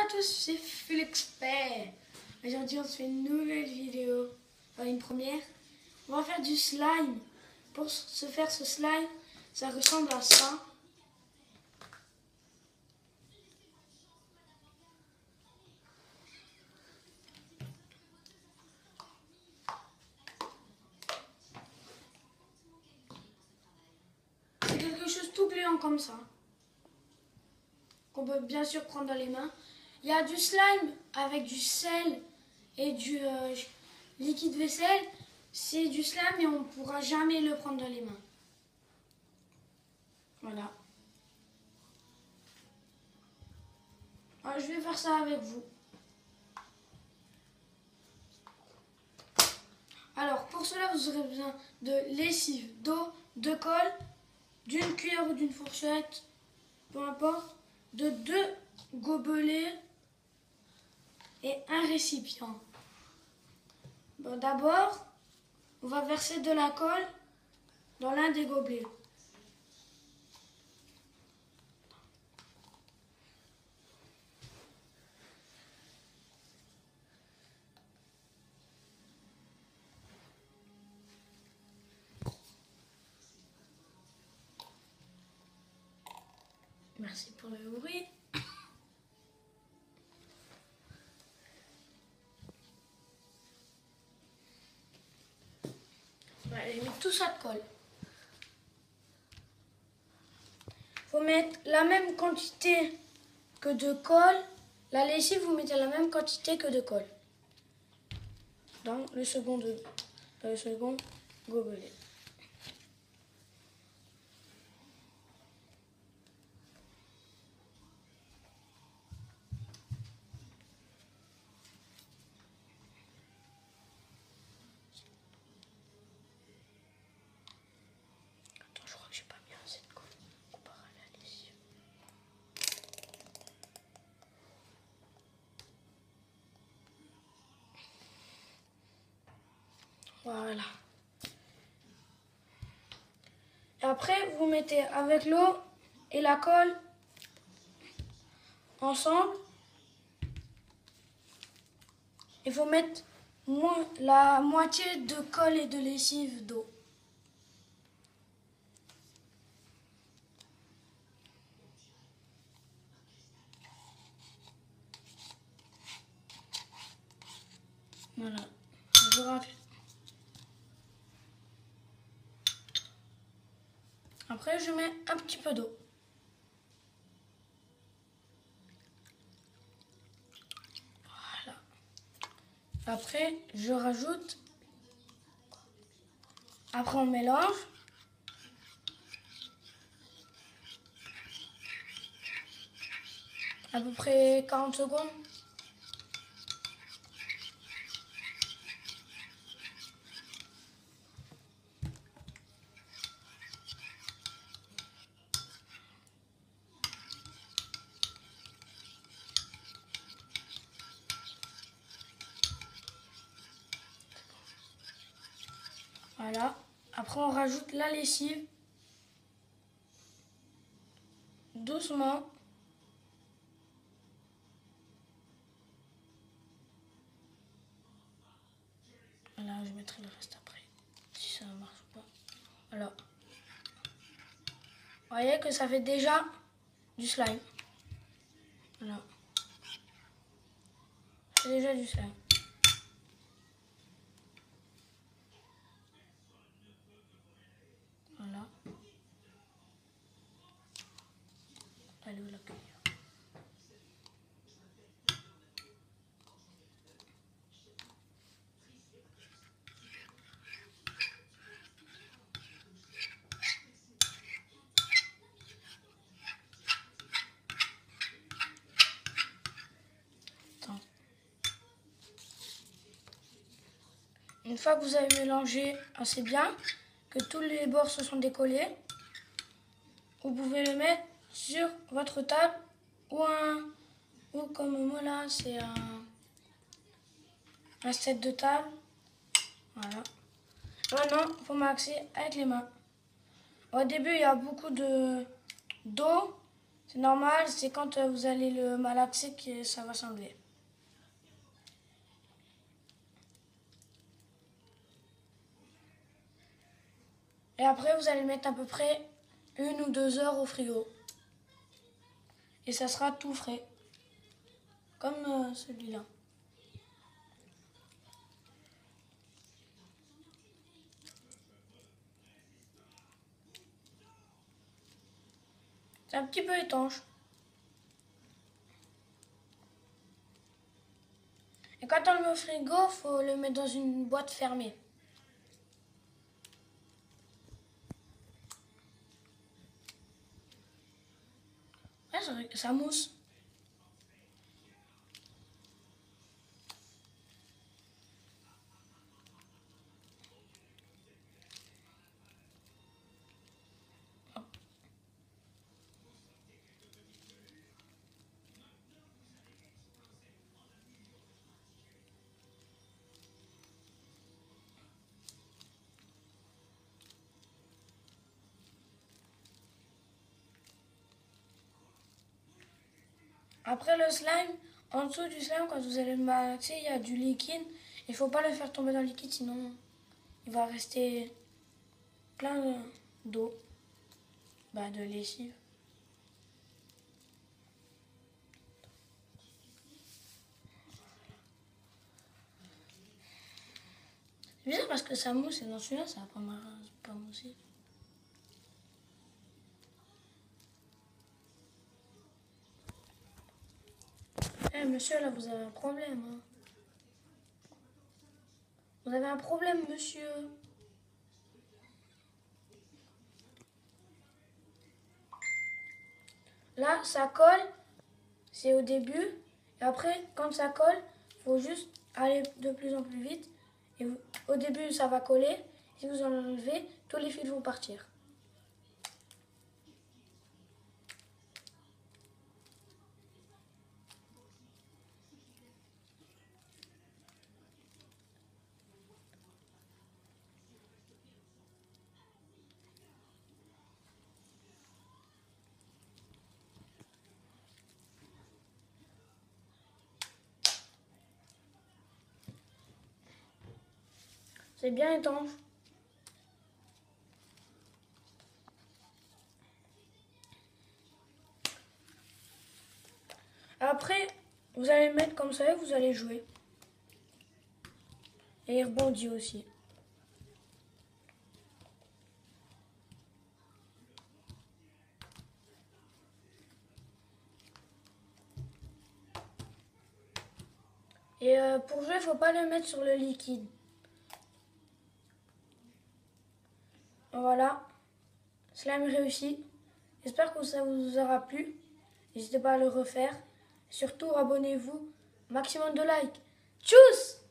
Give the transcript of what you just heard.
à tous, c'est Fulexpert. Aujourd'hui on se fait une nouvelle vidéo, enfin une première. On va faire du slime. Pour se faire ce slime, ça ressemble à ça. C'est quelque chose tout gluant comme ça, qu'on peut bien sûr prendre dans les mains. Il y a du slime avec du sel et du liquide vaisselle. C'est du slime et on ne pourra jamais le prendre dans les mains. Voilà. Alors, je vais faire ça avec vous. Alors pour cela vous aurez besoin de lessive, d'eau, de colle, d'une cuillère ou d'une fourchette, peu importe, de 2 gobelets et un récipient. Bon, d'abord, on va verser de la colle dans l'un des gobelets. Merci pour le bruit. Voilà, j'ai mis tout ça de colle. Faut mettre la même quantité que de colle. La lessive, vous mettez la même quantité que de colle dans le second gobelet. Attends, je crois que j'ai pas mis assez de colle comparé à la lessive. Voilà. Et après, vous mettez avec l'eau et la colle ensemble. Il faut mettre la moitié de colle et de lessive d'eau. Voilà. Je rajoute. Après, je mets un petit peu d'eau. Voilà. Après, je rajoute. Après, on mélange. À peu près 40 secondes. Voilà. Après, on rajoute la lessive. Doucement. Voilà, je mettrai le reste après. Si ça ne marche pas. Alors. Vous voyez que ça fait déjà du slime. Voilà. C'est déjà du slime. Voilà. Allez, où la cuillère? Attends. Une fois que vous avez mélangé assez bien, que tous les bords se sont décollés, vous pouvez le mettre sur votre table ou comme moi là, c'est un set de table. Voilà. Maintenant, il faut mixer avec les mains. Au début, il y a beaucoup d'eau. C'est normal, c'est quand vous allez le malaxer que ça va s'enlever. Et après, vous allez le mettre à peu près 1 ou 2 heures au frigo. Et ça sera tout frais. Comme celui-là. C'est un petit peu étanche. Et quand on le met au frigo, il faut le mettre dans une boîte fermée. Ouais, ça mousse. Après le slime, en dessous du slime, quand vous allez le malaxer, il y a du liquide. Il ne faut pas le faire tomber dans le liquide, sinon il va rester plein d'eau, de lessive. C'est bizarre parce que ça mousse et dans celui-là, ça va pas mousser. Eh monsieur, là, vous avez un problème. Hein. Vous avez un problème, monsieur. Là, ça colle, c'est au début. Et après, quand ça colle, il faut juste aller de plus en plus vite. Et au début, ça va coller. Si vous en enlevez, tous les fils vont partir. C'est bien étanche. Après, vous allez le mettre comme ça et vous allez jouer. Et il rebondit aussi. Et pour jouer, il ne faut pas le mettre sur le liquide. Voilà. Slime réussi. J'espère que ça vous aura plu. N'hésitez pas à le refaire. Surtout, abonnez-vous. Maximum de likes. Tchuss!